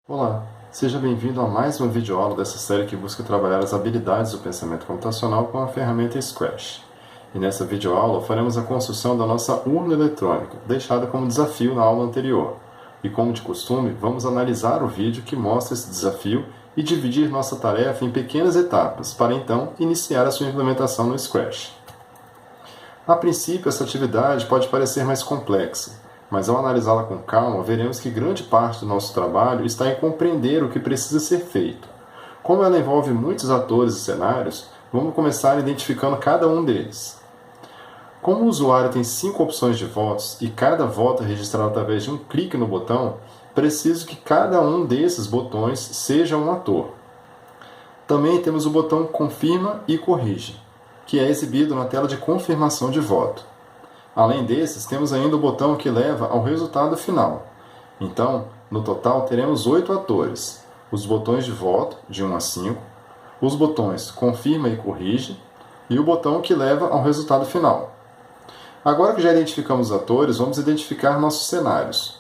Olá, seja bem-vindo a mais uma videoaula dessa série que busca trabalhar as habilidades do pensamento computacional com a ferramenta Scratch. E nessa videoaula faremos a construção da nossa urna eletrônica, deixada como desafio na aula anterior. E como de costume, vamos analisar o vídeo que mostra esse desafio e dividir nossa tarefa em pequenas etapas, para então iniciar a sua implementação no Scratch. A princípio, essa atividade pode parecer mais complexa, mas ao analisá-la com calma, veremos que grande parte do nosso trabalho está em compreender o que precisa ser feito. Como ela envolve muitos atores e cenários, vamos começar identificando cada um deles. Como o usuário tem 5 opções de votos e cada voto é registrado através de um clique no botão, preciso que cada um desses botões seja um ator. Também temos o botão Confirma e Corrige, que é exibido na tela de confirmação de voto. Além desses, temos ainda o botão que leva ao resultado final. Então, no total, teremos 8 atores: os botões de voto, de 1 a 5, os botões Confirma e Corrige, e o botão que leva ao resultado final. Agora que já identificamos os atores, vamos identificar nossos cenários.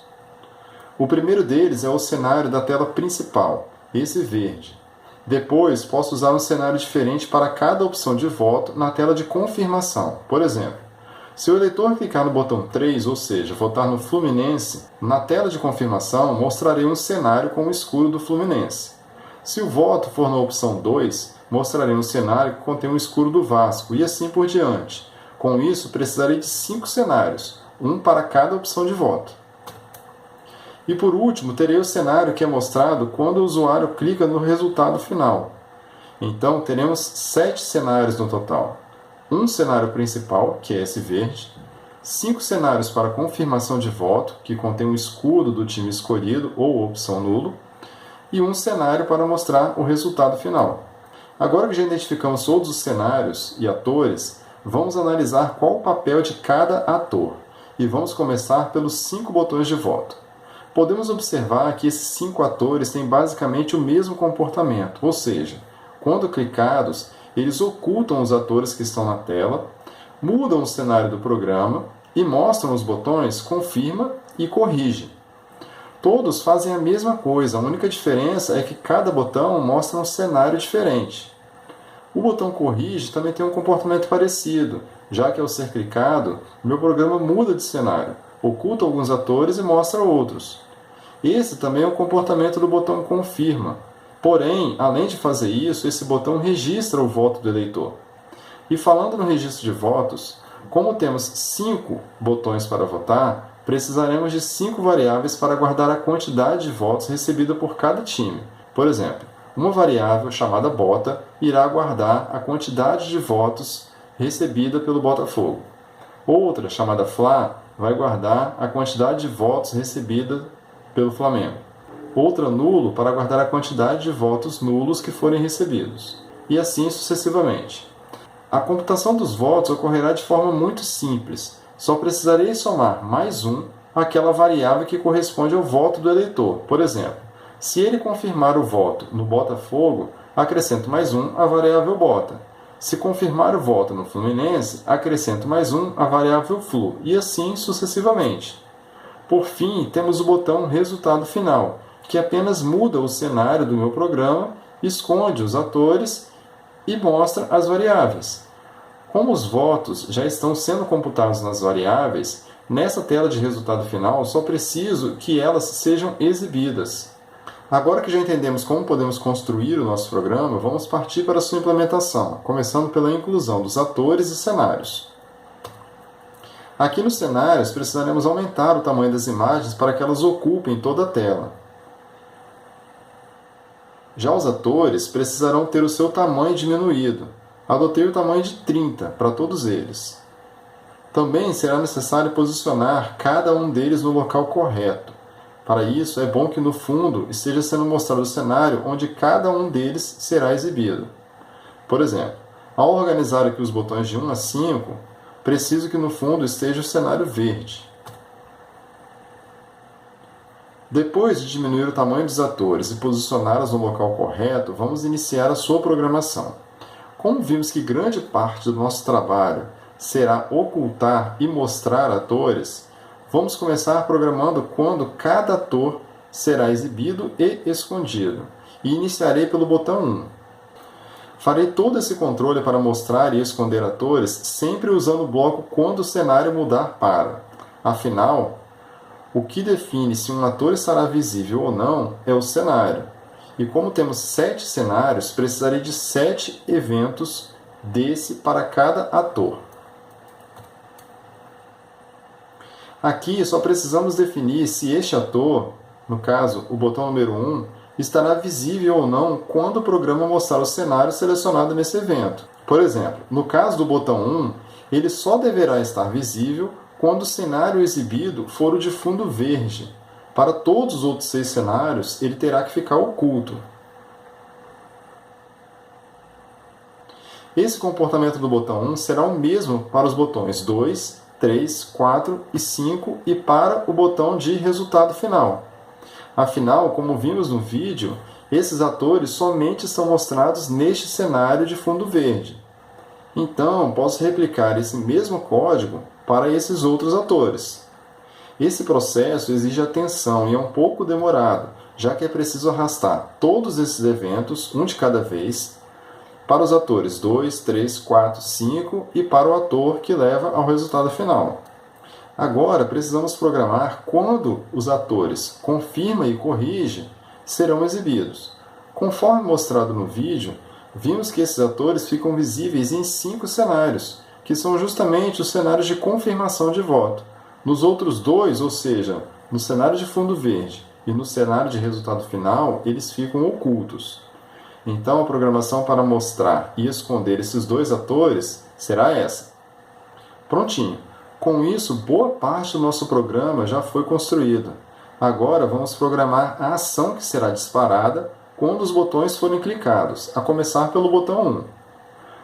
O primeiro deles é o cenário da tela principal, esse verde. Depois, posso usar um cenário diferente para cada opção de voto na tela de confirmação. Por exemplo, se o eleitor clicar no botão 3, ou seja, votar no Fluminense, na tela de confirmação mostrarei um cenário com o escudo do Fluminense. Se o voto for na opção 2, mostrarei um cenário que contém o escudo do Vasco, e assim por diante. Com isso, precisarei de 5 cenários, um para cada opção de voto. E por último, terei o cenário que é mostrado quando o usuário clica no resultado final. Então, teremos 7 cenários no total. Um cenário principal, que é esse verde, 5 cenários para confirmação de voto, que contém o escudo do time escolhido ou opção nulo, e um cenário para mostrar o resultado final. Agora que já identificamos todos os cenários e atores, vamos analisar qual o papel de cada ator, e vamos começar pelos 5 botões de voto. Podemos observar que esses 5 atores têm basicamente o mesmo comportamento, ou seja, quando clicados, eles ocultam os atores que estão na tela, mudam o cenário do programa e mostram os botões Confirma e Corrige. Todos fazem a mesma coisa, a única diferença é que cada botão mostra um cenário diferente. O botão Corrige também tem um comportamento parecido, já que ao ser clicado, meu programa muda de cenário, oculta alguns atores e mostra outros. Esse também é o comportamento do botão Confirma. Porém, além de fazer isso, esse botão registra o voto do eleitor. E falando no registro de votos, como temos 5 botões para votar, precisaremos de 5 variáveis para guardar a quantidade de votos recebida por cada time. Por exemplo, uma variável chamada Bota irá guardar a quantidade de votos recebida pelo Botafogo. Outra, chamada Fla, vai guardar a quantidade de votos recebida pelo Flamengo. Outra, nulo, para guardar a quantidade de votos nulos que forem recebidos. E assim sucessivamente. A computação dos votos ocorrerá de forma muito simples. Só precisarei somar mais um àquela variável que corresponde ao voto do eleitor. Por exemplo, se ele confirmar o voto no Botafogo, acrescento mais um à variável Bota. Se confirmar o voto no Fluminense, acrescento mais um à variável Flu, e assim sucessivamente. Por fim, temos o botão Resultado Final, que apenas muda o cenário do meu programa, esconde os atores e mostra as variáveis. Como os votos já estão sendo computados nas variáveis, nessa tela de resultado final só preciso que elas sejam exibidas. Agora que já entendemos como podemos construir o nosso programa, vamos partir para a sua implementação, começando pela inclusão dos atores e cenários. Aqui nos cenários, precisaremos aumentar o tamanho das imagens para que elas ocupem toda a tela. Já os atores precisarão ter o seu tamanho diminuído. Adotei o tamanho de 30 para todos eles. Também será necessário posicionar cada um deles no local correto. Para isso, é bom que no fundo esteja sendo mostrado o cenário onde cada um deles será exibido. Por exemplo, ao organizar aqui os botões de 1 a 5, preciso que no fundo esteja o cenário verde. Depois de diminuir o tamanho dos atores e posicioná-los no local correto, vamos iniciar a sua programação. Como vimos que grande parte do nosso trabalho será ocultar e mostrar atores, vamos começar programando quando cada ator será exibido e escondido. E iniciarei pelo botão 1. Farei todo esse controle para mostrar e esconder atores, sempre usando o bloco quando o cenário mudar para. Afinal, o que define se um ator estará visível ou não é o cenário. E como temos 7 cenários, precisarei de 7 eventos desse para cada ator. Aqui só precisamos definir se este ator, no caso o botão número 1, estará visível ou não quando o programa mostrar o cenário selecionado nesse evento. Por exemplo, no caso do botão 1, ele só deverá estar visível quando o cenário exibido for o de fundo verde. Para todos os outros 6 cenários, ele terá que ficar oculto. Esse comportamento do botão 1 será o mesmo para os botões 2, 3, 4 e 5 e para o botão de resultado final. Afinal, como vimos no vídeo, esses atores somente são mostrados neste cenário de fundo verde. Então, posso replicar esse mesmo código para esses outros atores. Esse processo exige atenção e é um pouco demorado, já que é preciso arrastar todos esses eventos, um de cada vez, para os atores 2, 3, 4, 5 e para o ator que leva ao resultado final. Agora, precisamos programar quando os atores confirma e corrige serão exibidos. Conforme mostrado no vídeo, vimos que esses atores ficam visíveis em 5 cenários, que são justamente os cenários de confirmação de voto. Nos outros 2, ou seja, no cenário de fundo verde e no cenário de resultado final, eles ficam ocultos. Então, a programação para mostrar e esconder esses 2 atores será essa. Prontinho! Com isso, boa parte do nosso programa já foi construída. Agora, vamos programar a ação que será disparada quando os botões forem clicados, a começar pelo botão 1.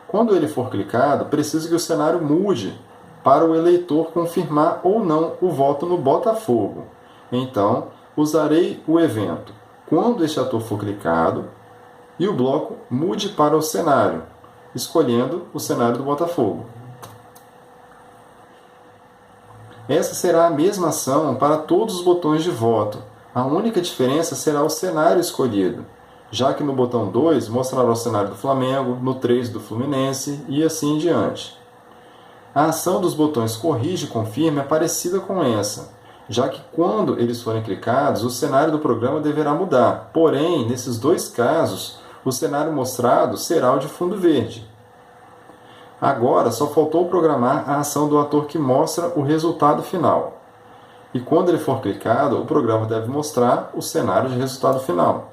Quando ele for clicado, preciso que o cenário mude para o eleitor confirmar ou não o voto no Botafogo. Então, usarei o evento quando este ator for clicado e o bloco mude para o cenário, escolhendo o cenário do Botafogo. Essa será a mesma ação para todos os botões de voto. A única diferença será o cenário escolhido, já que no botão 2 mostrará o cenário do Flamengo, no 3 do Fluminense e assim em diante. A ação dos botões corrige e confirma é parecida com essa, já que quando eles forem clicados, o cenário do programa deverá mudar. Porém, nesses 2 casos, o cenário mostrado será o de fundo verde. Agora, só faltou programar a ação do ator que mostra o resultado final. E quando ele for clicado, o programa deve mostrar o cenário de resultado final.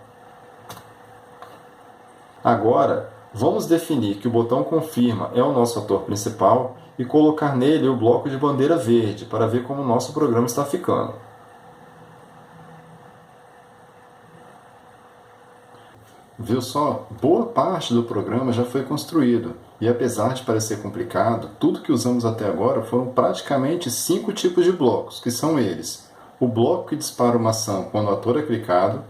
Agora, vamos definir que o botão confirma é o nosso ator principal e colocar nele o bloco de bandeira verde para ver como o nosso programa está ficando. Viu só? Boa parte do programa já foi construído, e apesar de parecer complicado, tudo que usamos até agora foram praticamente 5 tipos de blocos, que são eles: o bloco que dispara uma ação quando o ator é clicado,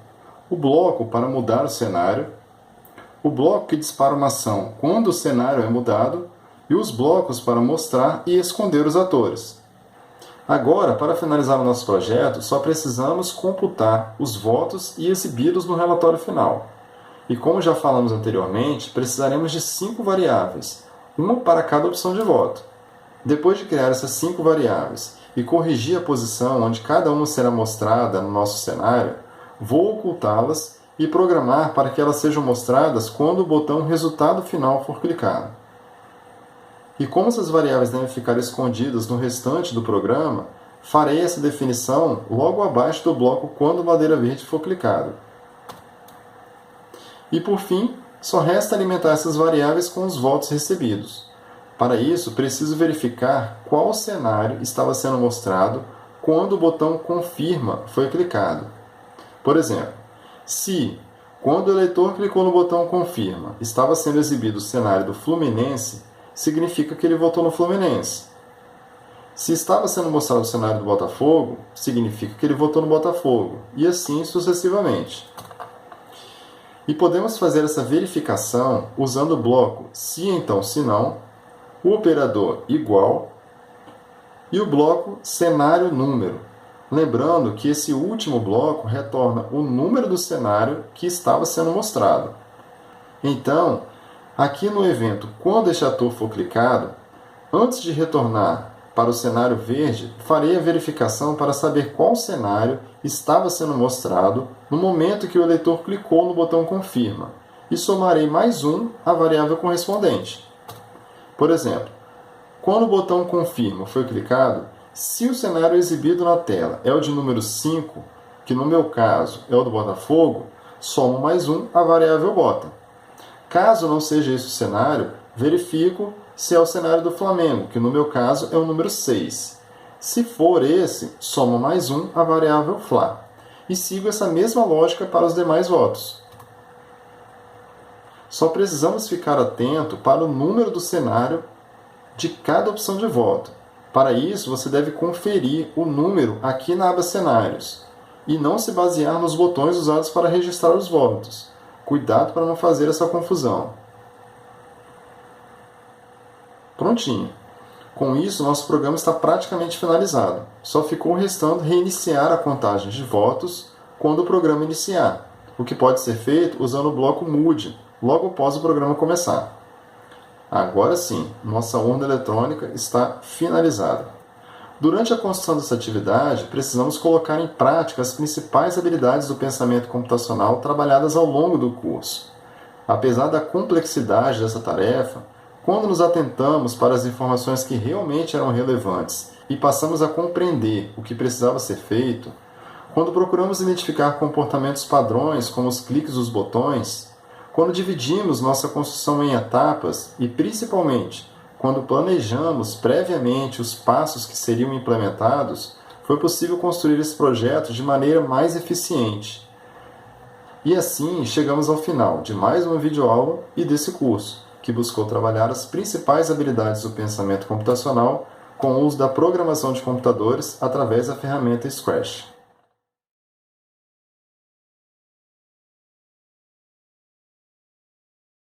o bloco para mudar o cenário, o bloco que dispara uma ação quando o cenário é mudado, e os blocos para mostrar e esconder os atores. Agora, para finalizar o nosso projeto, só precisamos computar os votos e exibi-los no relatório final. E como já falamos anteriormente, precisaremos de 5 variáveis, uma para cada opção de voto. Depois de criar essas 5 variáveis e corrigir a posição onde cada uma será mostrada no nosso cenário, vou ocultá-las e programar para que elas sejam mostradas quando o botão resultado final for clicado. E como essas variáveis devem ficar escondidas no restante do programa, farei essa definição logo abaixo do bloco quando a bandeira verde for clicada. E por fim, só resta alimentar essas variáveis com os votos recebidos. Para isso, preciso verificar qual cenário estava sendo mostrado quando o botão confirma foi clicado. Por exemplo, se, quando o eleitor clicou no botão confirma, estava sendo exibido o cenário do Fluminense, significa que ele votou no Fluminense. Se estava sendo mostrado o cenário do Botafogo, significa que ele votou no Botafogo, e assim sucessivamente. E podemos fazer essa verificação usando o bloco se então se não, o operador igual e o bloco cenário número. Lembrando que esse último bloco retorna o número do cenário que estava sendo mostrado. Então, aqui no evento, quando este ator for clicado, antes de retornar para o cenário verde, farei a verificação para saber qual cenário estava sendo mostrado no momento que o eleitor clicou no botão confirma e somarei mais um à variável correspondente. Por exemplo, quando o botão confirma foi clicado, se o cenário exibido na tela é o de número 5, que no meu caso é o do Botafogo, somo mais um à variável bota. Caso não seja esse o cenário, verifico se é o cenário do Flamengo, que no meu caso é o número 6. Se for esse, somo mais um à variável Fla. E sigo essa mesma lógica para os demais votos. Só precisamos ficar atento para o número do cenário de cada opção de voto. Para isso, você deve conferir o número aqui na aba Cenários e não se basear nos botões usados para registrar os votos. Cuidado para não fazer essa confusão. Prontinho. Com isso, nosso programa está praticamente finalizado. Só ficou restando reiniciar a contagem de votos quando o programa iniciar, o que pode ser feito usando o bloco Mude, logo após o programa começar. Agora sim, nossa urna eletrônica está finalizada. Durante a construção dessa atividade, precisamos colocar em prática as principais habilidades do pensamento computacional trabalhadas ao longo do curso. Apesar da complexidade dessa tarefa, quando nos atentamos para as informações que realmente eram relevantes e passamos a compreender o que precisava ser feito, quando procuramos identificar comportamentos padrões como os cliques dos botões, quando dividimos nossa construção em etapas e, principalmente, quando planejamos previamente os passos que seriam implementados, foi possível construir esse projeto de maneira mais eficiente. E assim chegamos ao final de mais uma videoaula e desse curso, que buscou trabalhar as principais habilidades do pensamento computacional com o uso da programação de computadores através da ferramenta Scratch.